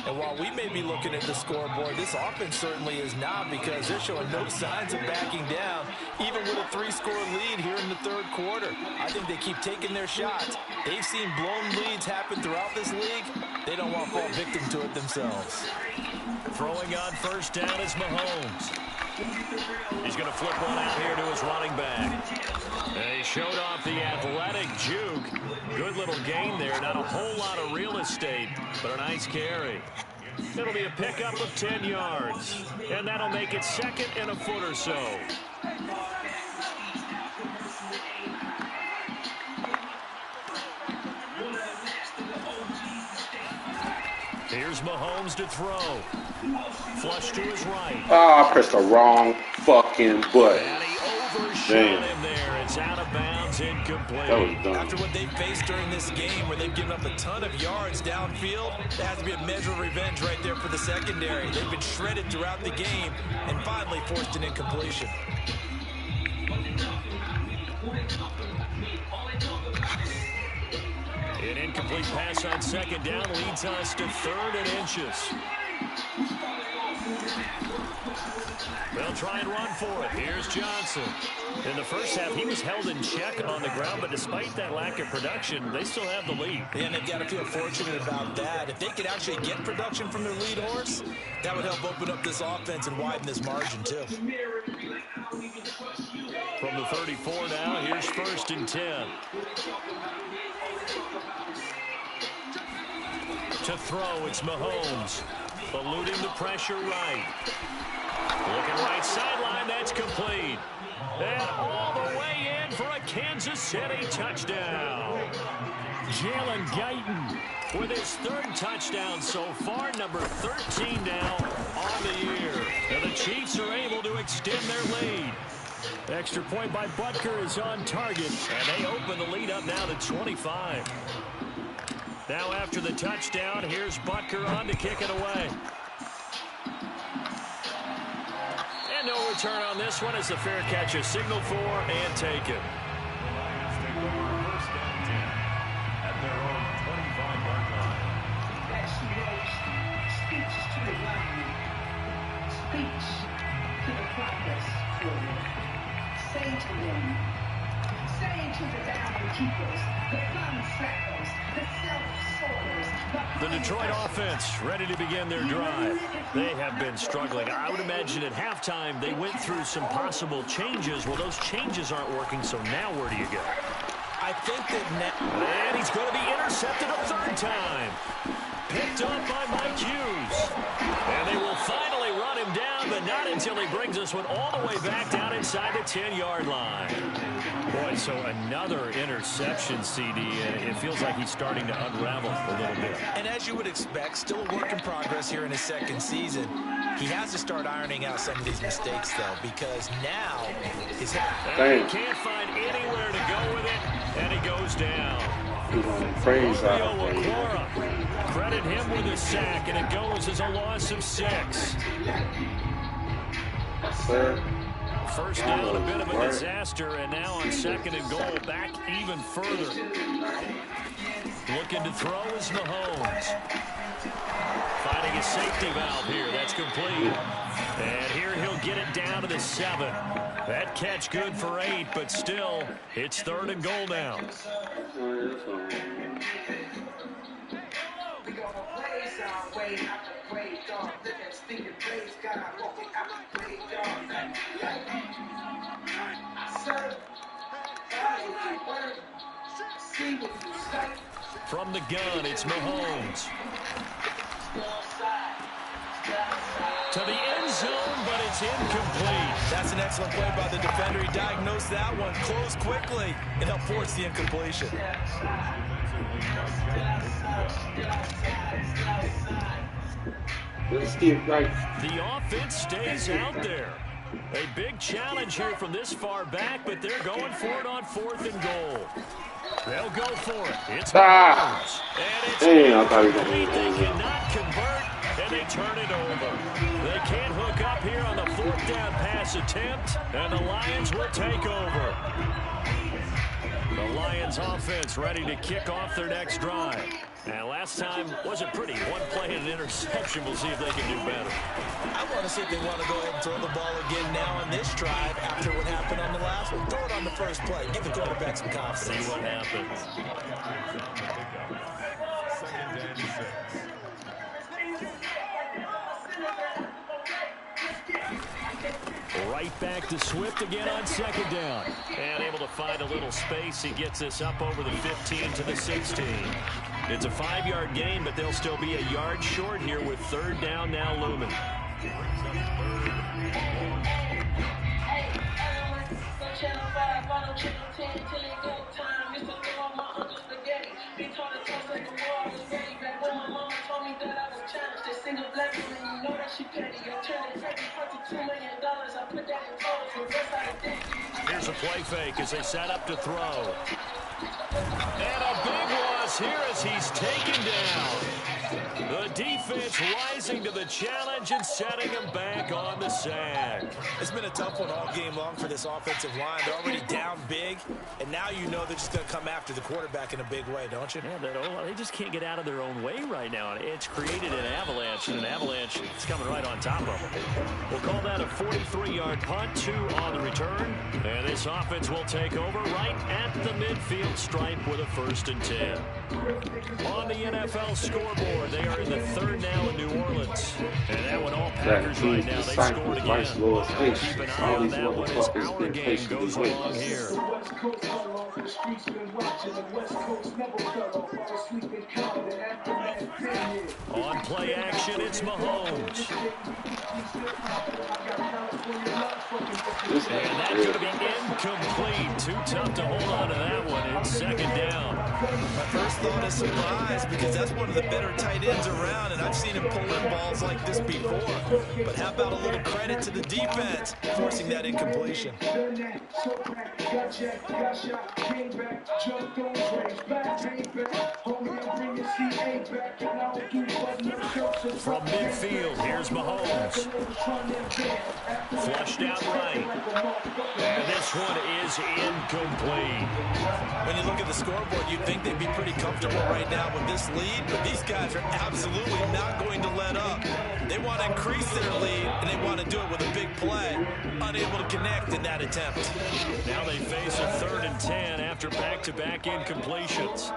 [SPEAKER 4] And while we may be looking at the scoreboard, this offense certainly is not, because they're showing no signs of backing down, even with a 3-score lead here in the 3rd quarter. I think they keep taking their shots. They've seen blown leads happen throughout this league. They don't want to fall victim to it themselves.
[SPEAKER 1] Throwing on 1st down is Mahomes. He's going to flip one out here to his running back. He showed off the athletic juke. Good little gain there. Not a whole lot of real estate, but a nice carry. It'll be a pickup of 10 yards. And that'll make it 2nd and a foot or so. Here's Mahomes to throw. Flush to his right.
[SPEAKER 2] Oh, I pressed the wrong fucking button.
[SPEAKER 1] And he overshot him there. It's out of bounds, incomplete.
[SPEAKER 2] That was dumb.
[SPEAKER 4] After what they've faced during this game, where they've given up a ton of yards downfield, there has to be a measure of revenge right there for the secondary. They've been shredded throughout the game and finally forced an incompletion.
[SPEAKER 1] An incomplete pass on 2nd down leads us to 3rd and inches. They'll try and run for it. Here's Johnson. In the first half, he was held in check on the ground, but despite that lack of production, they still have the lead.
[SPEAKER 4] Yeah, and they've got to feel fortunate about that. If they could actually get production from their lead horse, that would help open up this offense and widen this margin, too.
[SPEAKER 1] From the 34 now, here's 1st and 10. To throw, it's Mahomes. Eluding the pressure right. Looking right sideline, that's complete. And all the way in for a Kansas City touchdown. Jalen Guyton with his 3rd touchdown so far, number 13 now on the year. And the Chiefs are able to extend their lead. Extra point by Butker is on target, and they open the lead up now to 25. Now after the touchdown, here's Butker on to kick it away. And no return on this one as the fair catch is signaled for and taken.
[SPEAKER 5] Lions take over 1st and 10 at their own 25-yard line.
[SPEAKER 6] That's speech to the lineman. Speech to the progress forward. Say to them, say to the down keepers, the thumb slappers, the self-sorters.
[SPEAKER 1] The Detroit offense ready to begin their drive. They have been struggling. I would imagine at halftime they went through some possible changes. Well, those changes aren't working, so now where do you go?
[SPEAKER 4] I think that now...
[SPEAKER 1] And he's going to be intercepted a 3rd time. Picked up by Mike Hughes. And they will finally run him down, but not until he brings us one all the way back down inside the 10-yard line. Boy, so another interception, CD, and it feels like he's starting to unravel a little bit.
[SPEAKER 4] And as you would expect, still a work in progress here in his second season. He has to start ironing out some of these mistakes, though, because now his
[SPEAKER 1] he can't find anywhere to go with it, and he goes down.
[SPEAKER 2] Praise
[SPEAKER 1] Credit him with a sack, and it goes as a loss of 6.
[SPEAKER 2] Sir.
[SPEAKER 1] First down, a bit of a disaster, and now on 2nd and goal, back even further. Looking to throw is Mahomes. Finding a safety valve here. That's complete. And here he'll get it down to the 7. That catch good for 8, but still, it's 3rd and goal now. From the gun, it's Mahomes. To the end zone, but it's incomplete.
[SPEAKER 4] That's an excellent play by the defender. He diagnosed that one, closed quickly, and helped force the incompletion.
[SPEAKER 2] Let's get right.
[SPEAKER 1] The offense stays out there. A big challenge here from this far back, but they're going for it on 4th and goal. They'll go for it. It's Mahomes. And it's complete. They cannot convert, and they turn it over. They can't hook up here on the 4th down pass attempt, and the Lions will take over. The Lions offense ready to kick off their next drive. And last time wasn't pretty. One play and an interception. We'll see if they can do better.
[SPEAKER 4] I want to see if they want to go ahead and throw the ball again now on this drive after what happened on the last one. Throw it on the first play. Give the quarterback some confidence.
[SPEAKER 1] See what happens.
[SPEAKER 5] 2nd and 6.
[SPEAKER 1] Right back to Swift again on 2nd down. And able to find a little space. He gets this up over the 15 to the 16. It's a 5-yard gain, but they'll still be a yard short here with 3rd down now looming. Here's a play fake as they set up to throw. And a big loss here as he's taken down. The defense rising to the challenge and setting him back on the sack.
[SPEAKER 4] It's been a tough one all game long for this offensive line. They're already down big, and now you know they're just going to come after the quarterback in a big way, don't you?
[SPEAKER 1] Yeah, they just can't get out of their own way right now. It's created an avalanche, and an avalanche is coming right on top of them. We'll call that a 43-yard punt, 2 on the return. And this offense will take over right at the midfield stripe with a 1st and 10. On the NFL scoreboard, they are in the 3rd now in New Orleans. And that one all Packers right now. They scored again. Keep an eye on that one as our game goes along here. On play action, it's Mahomes. And that's going to be incomplete. Too tough to hold on to that one. It's 2nd down.
[SPEAKER 4] My first thought is surprise because that's one of the better tight ends around, and I've seen him pull in balls like this before. But how about a little credit to the defense forcing that incompletion?
[SPEAKER 1] From midfield, here's Mahomes. Flushed out right. And this one is incomplete.
[SPEAKER 4] When you look at the scoreboard, you'd think they'd be pretty comfortable right now with this lead, but these guys are absolutely not going to let up. They want to increase their lead, and they want to do it with a big play. Unable to connect in that attempt.
[SPEAKER 1] Now they face a 3rd and 10 after back-to-back incompletions.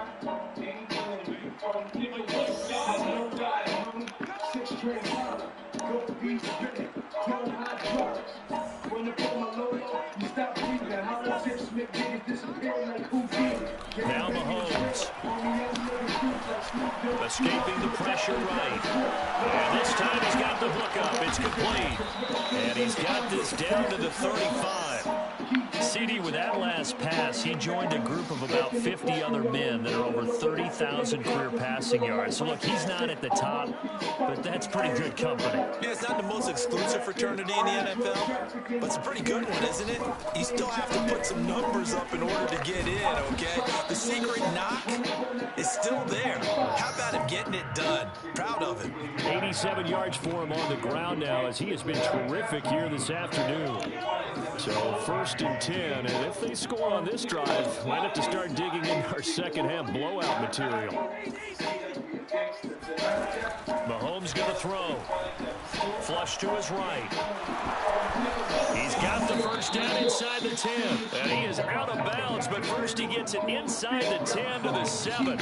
[SPEAKER 1] Now Mahomes. The Escaping the pressure right. And this time he's got the hook up. It's complete. And he's got this down to the 35. CD, with that last pass, he joined a group of about 50 other men that are over 30,000 career passing yards. So, look, he's not at the top, but that's pretty good company.
[SPEAKER 4] Yeah, it's not the most exclusive fraternity in the NFL, but it's a pretty good one, isn't it? You still have to put some numbers up in order to get in, okay? The secret knock is still there. How about him getting it done? Proud of him.
[SPEAKER 1] 87 yards for him on the ground now, as he has been terrific here this afternoon. So 1st and 10, and if they score on this drive, we'll have to start digging in our second half blowout material. Mahomes going to throw. Flush to his right. He's got the first down inside the 10. And he is out of bounds, but first he gets it inside the 10 to the 7.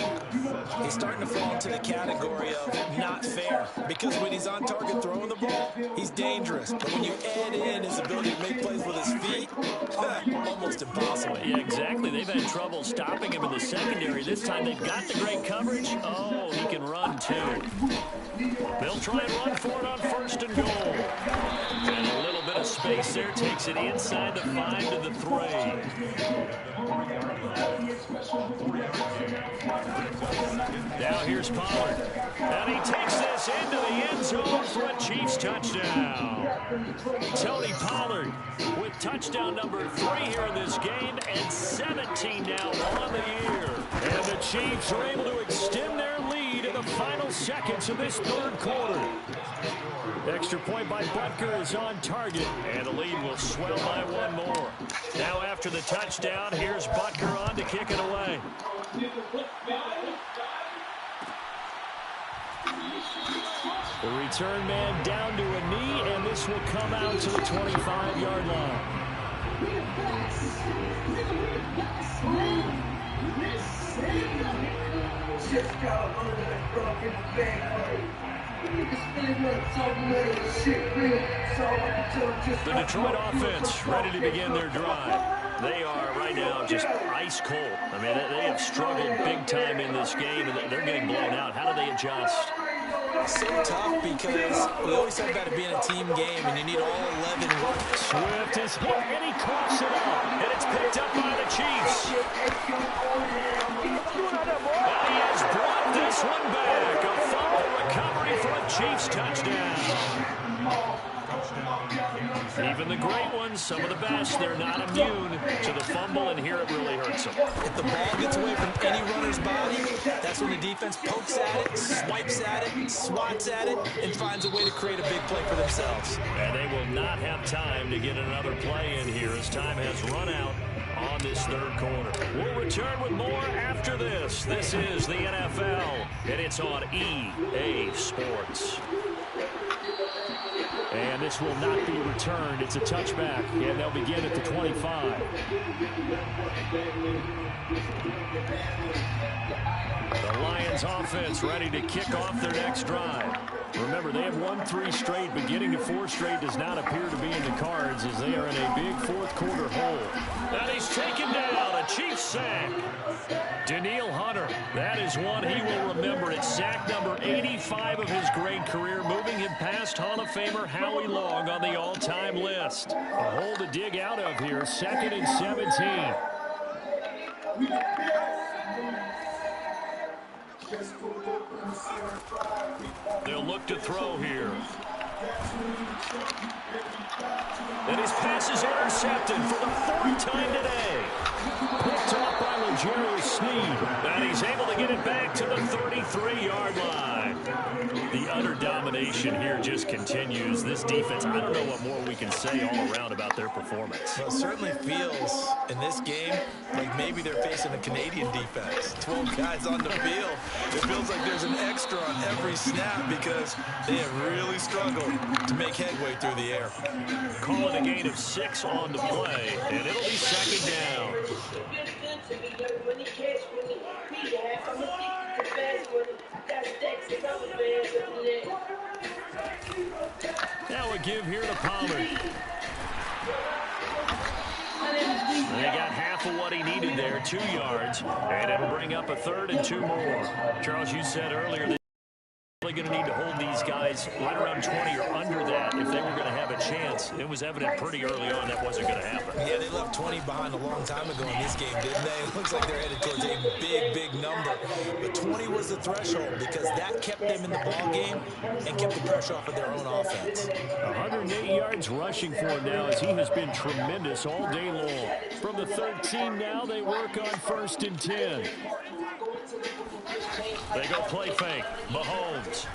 [SPEAKER 4] He's starting to fall into the category of not fair, because when he's on target throwing the ball, he's dangerous. But when you add in his ability to make plays with his feet, almost impossible.
[SPEAKER 1] Yeah, exactly. They've had trouble stopping him in the secondary. This time they've got the great coverage. Oh, he can run too. They'll try and run for it on 1st and goal. And a little bit of space there takes it inside the 5 to the 3. Now here's Pollard. And he takes this into the end zone for a Chiefs touchdown. Tony Pollard with touchdown number 3 here in this game, and 17 now on the year. And the Chiefs are able to extend their lead in the final seconds of this 3rd quarter. Extra point by Butker is on target, and the lead will swell by 1 more. Now after the touchdown, here's Butker on to kick it away. The return man down to a knee, and this will come out to the 25-yard line. The Detroit offense ready to begin their drive. They are right now just ice cold. I mean, they have struggled big time in this game, and they're getting blown out. How do they adjust?
[SPEAKER 4] So tough, because we always talk about it being a team game, and you need all 11 runners.
[SPEAKER 1] Swift is hit, and he coughs it up, and it's picked up by the Chiefs. And he has brought this one back. A fumble recovery for a Chiefs touchdown. Even the great ones, some of the best, they're not immune to the fumble, and here it really hurts them.
[SPEAKER 4] If the ball gets away from any runner's body, that's when the defense pokes at it, swipes at it, swats at it, and finds a way to create a big play for themselves.
[SPEAKER 1] And they will not have time to get another play in here as time has run out on this 3rd quarter. We'll return with more after this. This is the NFL, and it's on EA Sports. And this will not be returned. It's a touchback, and they'll begin at the 25. The Lions offense ready to kick off their next drive. Remember, they have won 3 straight, but getting to 4 straight does not appear to be in the cards, as they are in a big 4th quarter hole. And he's taken down, a Chiefs sack. Danielle Hunter, that is one he will remember. It's sack number 85 of his great career, moving him past Hall of Famer Howie Long on the all-time list. A hole to dig out of here, 2nd and 17. They'll look to throw here. And his pass is intercepted for the 4th time today. Picked off by L'Jarius Sneed. And he's able to get it back to the 33-yard line. The utter domination here just continues. This defense, I don't know what more we can say all around about their performance.
[SPEAKER 4] Well, it certainly feels in this game like maybe they're facing a Canadian defense. 12 guys on the field. It feels like there's an extra on every snap, because they have really struggled to make headway through the air.
[SPEAKER 1] Call it a gain of 6 on the play, and it'll be 2nd down. Now a give here to Pollard. They got half of what he needed there, 2 yards, and it'll bring up a 3rd and 2 more. Charles, you said earlier that probably going to need to hold these guys right around 20 or under that if they were going to have a chance. It was evident pretty early on that wasn't going to happen.
[SPEAKER 4] Yeah, they left 20 behind a long time ago in this game, didn't they? It looks like they're headed towards a big, big number. But 20 was the threshold because that kept them in the ball game and kept the pressure off of their own offense.
[SPEAKER 1] 108 yards rushing for him now as he has been tremendous all day long. From the 13 now, they work on 1st and 10. They go play fake. Mahomes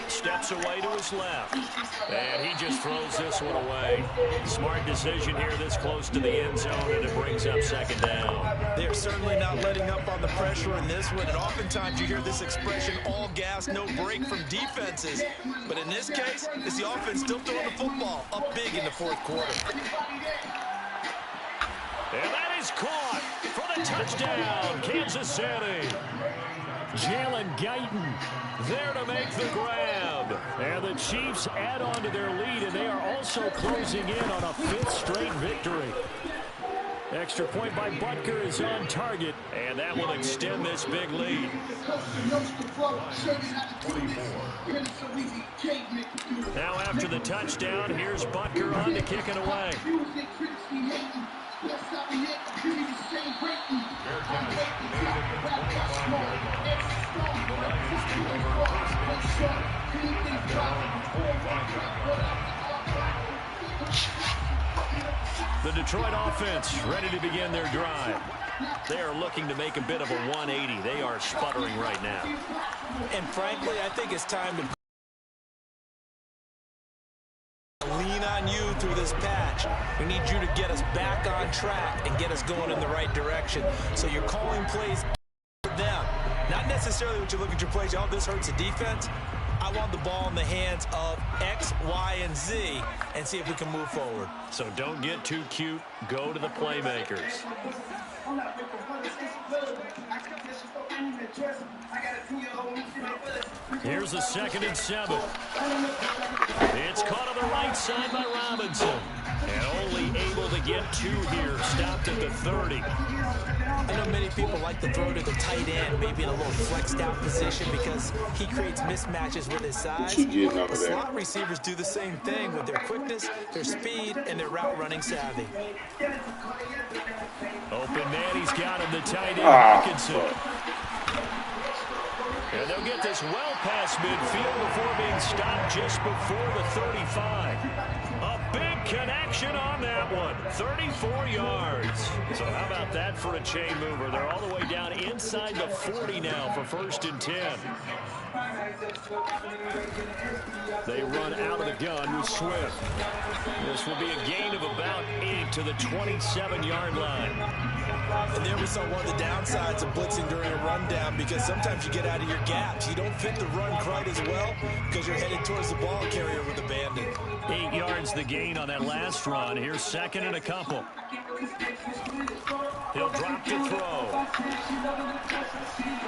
[SPEAKER 1] steps away to his left. And he just throws this one away. Smart decision here this close to the end zone, and it brings up 2nd down.
[SPEAKER 4] They're certainly not letting up on the pressure in this one. And oftentimes you hear this expression, all gas, no break from defenses. But in this case, it's the offense still throwing the football up big in the 4th quarter.
[SPEAKER 1] And that is caught for the touchdown, Kansas City. Jalen Guyton there to make the grab. And the Chiefs add on to their lead, and they are also closing in on a 5th straight victory. Extra point by Butker is on target, and that will extend this big lead. Now after the touchdown, here's Butker on to kick it away. The Detroit offense ready to begin their drive. They are looking to make a bit of a 180. They are sputtering right now.
[SPEAKER 4] And frankly, I think it's time to lean on you through this patch. We need you to get us back on track and get us going in the right direction. So you're calling plays for them. Not necessarily what you look at your plays. Oh, this hurts the defense. I want the ball in the hands of X, Y, and Z and see if we can move forward.
[SPEAKER 1] So don't get too cute. Go to the playmakers. Here's a 2nd and 7. It's caught on the right side by Robinson. And only able to get 2 here. Stopped at the 30.
[SPEAKER 4] I know many people like to throw to the tight end, maybe in a little flexed out position because he creates mismatches with his size. The slot receivers do the same thing with their quickness, their speed, and their route running savvy.
[SPEAKER 1] Open man, he's got him, the tight end, Hawkinson. And they'll get this well past midfield before being stopped just before the 35. A big connection on that one. 34 yards. So how about that for a chain mover? They're all the way down inside the 40 now for 1st and 10. They run out of the gun with Swift. This will be a gain of about 8 to the 27-yard line.
[SPEAKER 4] And there we saw one of the downsides of blitzing during a rundown because sometimes you get out of your gaps. You don't fit the run quite as well because you're headed towards the ball carrier with abandon.
[SPEAKER 1] 8 yards the gain on that last run. Here's 2nd and a couple. He'll drop to throw.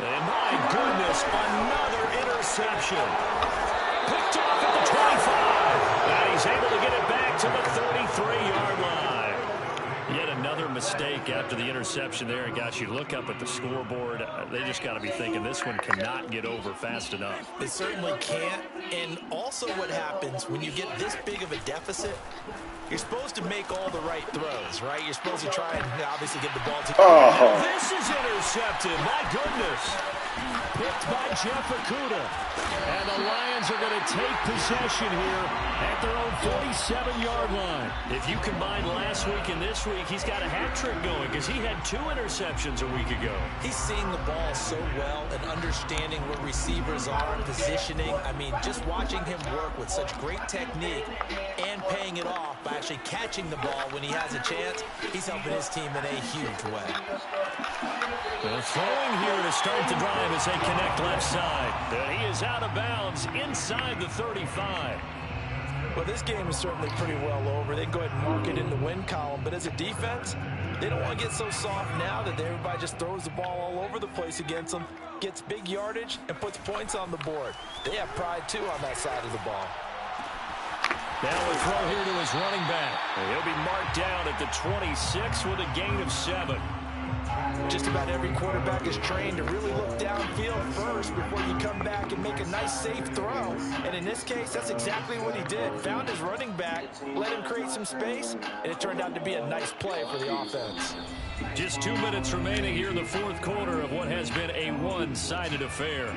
[SPEAKER 1] And my goodness, another interception. Picked off at the 25. And he's able to get it back to the 33-yard line. Yet another mistake after the interception there. And gosh, you look up at the scoreboard, they just got to be thinking this one cannot get over fast enough.
[SPEAKER 4] It certainly can't. And also what happens when you get this big of a deficit, you're supposed to make all the right throws, right? You're supposed to try and obviously get the ball to...
[SPEAKER 1] This is intercepted. My goodness. Picked by Jeff Okudah. And the Lions are going to take possession here at their own 47-yard line. If you combine last week and this week, he's got a hat trick going because he had 2 interceptions a week ago.
[SPEAKER 4] He's seeing the ball so well and understanding where receivers are and positioning. I mean, just watching him work with such great technique and paying it off by actually catching the ball when he has a chance, he's helping his team in a huge way.
[SPEAKER 1] Well, throwing here to start the drive as they connect left side. And he is out of bounds inside the 35.
[SPEAKER 4] Well, this game is certainly pretty well over. They can go ahead and mark it in the win column. But as a defense, they don't want to get so soft now that everybody just throws the ball all over the place against them, gets big yardage, and puts points on the board. They have pride, too, on that side of the ball.
[SPEAKER 1] Now a throw here to his running back. And he'll be marked down at the 26 with a gain of 7.
[SPEAKER 4] Just about every quarterback is trained to really look downfield first before you come back and make a nice, safe throw. And in this case, that's exactly what he did. Found his running back, let him create some space, and it turned out to be a nice play for the offense.
[SPEAKER 1] Just 2 minutes remaining here in the fourth quarter of what has been a one-sided affair.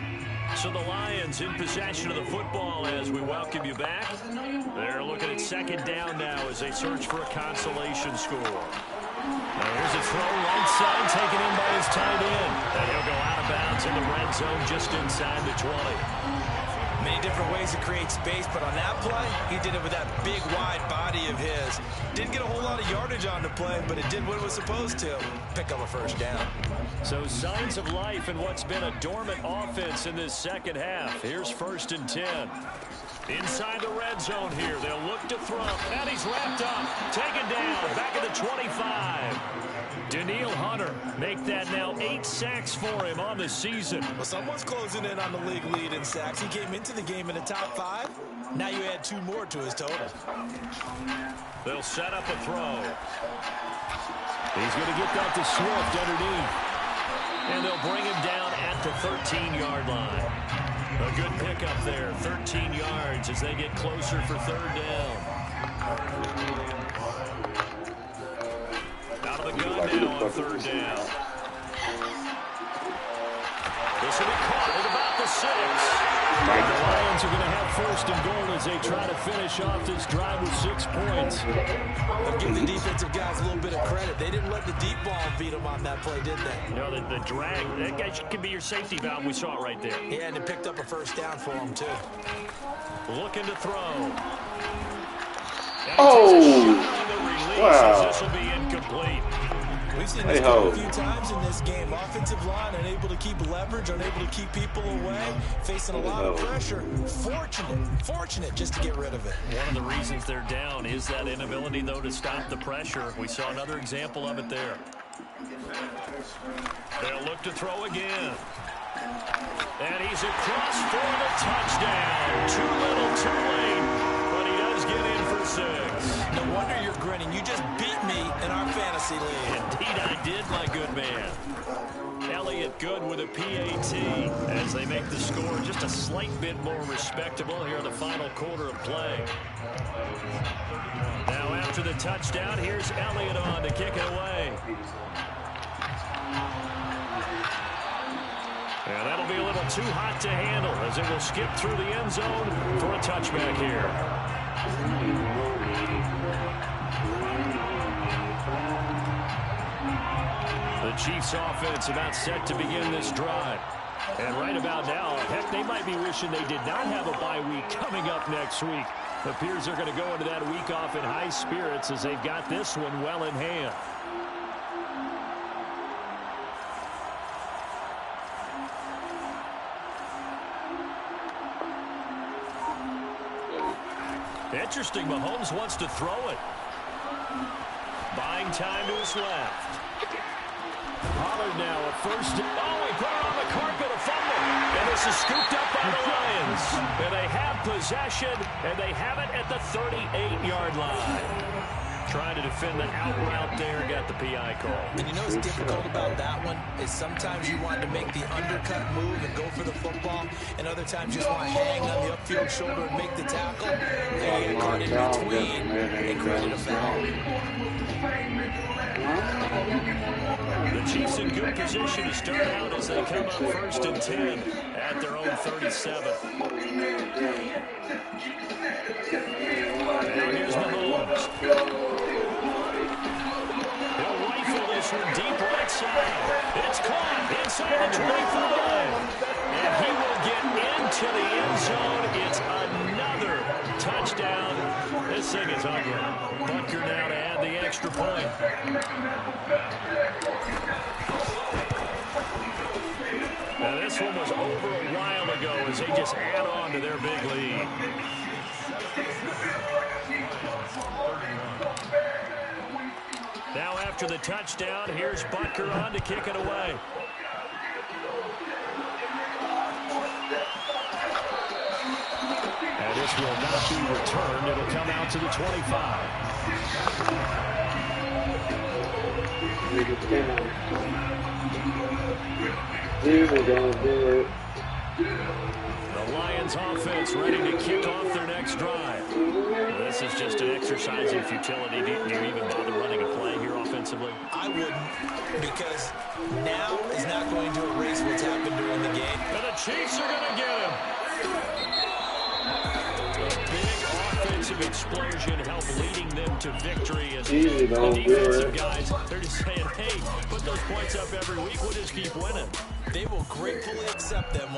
[SPEAKER 1] So the Lions in possession of the football as we welcome you back. They're looking at second down now as they search for a consolation score. Now here's a throw right side taken in by his tight end. And he'll go out of bounds in the red zone just inside the 20.
[SPEAKER 4] Many different ways to create space, but on that play, he did it with that big, wide body of his. Didn't get a whole lot of yardage on the play, but it did what it was supposed to. Pick up a first down.
[SPEAKER 1] So signs of life in what's been a dormant offense in this second half. Here's 1st and 10. Inside the red zone here. They'll look to throw. And he's wrapped up. Taken down. Back at the 25. Daniil Hunter make that now 8 sacks for him on the season.
[SPEAKER 4] Well, someone's closing in on the league lead in sacks. He came into the game in the top 5. Now you add 2 more to his total.
[SPEAKER 1] They'll set up a throw. He's going to get that to Swift underneath. And they'll bring him down at the 13-yard line. A good pickup there, 13 yards as they get closer for 3rd down. Out of the gun now on 3rd down. This will be caught at about the 6. The Lions are going to have 1st and goal as they try to finish off this drive with 6 points.
[SPEAKER 4] I'll give the defensive guys a little bit of credit. They didn't let the deep ball beat them on that play, did they?
[SPEAKER 1] No, the drag, that guy could be your safety valve. We saw it right there.
[SPEAKER 4] Yeah, and it picked up a first down for him, too.
[SPEAKER 1] Looking to throw.
[SPEAKER 2] Oh,
[SPEAKER 1] wow. This will be incomplete.
[SPEAKER 4] We've seen this a few times in this game. Offensive line unable to keep leverage, unable to keep people away, facing a lot of pressure. Fortunate just to get rid of it.
[SPEAKER 1] One of the reasons they're down is that inability, though, to stop the pressure. We saw another example of it there. They'll look to throw again. And he's across for the touchdown. Too little, too late. But he does get in for 6.
[SPEAKER 4] No wonder you're grinning. You just beat me in our fantasy league.
[SPEAKER 1] Indeed I did, my good man. Elliott good with a PAT as they make the score just a slight bit more respectable here in the final quarter of play. Now after the touchdown, here's Elliott on to kick it away. And that'll be a little too hot to handle as it will skip through the end zone for a touchback here. The Chiefs offense about set to begin this drive. And right about now, heck, they might be wishing they did not have a bye week coming up next week. It appears they're going to go into that week off in high spirits as they've got this one well in hand. Interesting, Mahomes wants to throw it. Buying time to his left. Pollard now at 1st. Oh, he put it on the carpet, a fumble. And this is scooped up by the Lions. And they have possession, and they have it at the 38-yard line. Trying to defend the out route there, got the PI call.
[SPEAKER 4] And you know what's difficult about that one is sometimes you want to make the undercut move and go for the football, and other times you just want to hang on the upfield shoulder and make the tackle. And you get caught in between and create a foul.
[SPEAKER 1] The Chiefs in good position to start out as they come up 1st and 10 at their own 37. Now here's Mahomes. He'll rifle this one deep right side. It's caught inside the 25. And he will get into the end zone. It's another touchdown. This thing is ugly. Butker now to add the extra point. Now this one was over a while ago as they just add on to their big lead. Now after the touchdown, here's Butker on to kick it away. And this will not be returned. It'll come out to the 25. The Lions offense ready to kick off their next drive. This is just an exercise in futility. Do you even bother running a play here offensively?
[SPEAKER 4] I wouldn't, because now is not going to erase what's happened during the game.
[SPEAKER 1] And the Chiefs are going to get him. A big offensive explosion helped leading them to victory. As the defensive guys, they're just saying, hey, put those points up every week. We'll just keep winning.
[SPEAKER 4] They will gratefully accept them.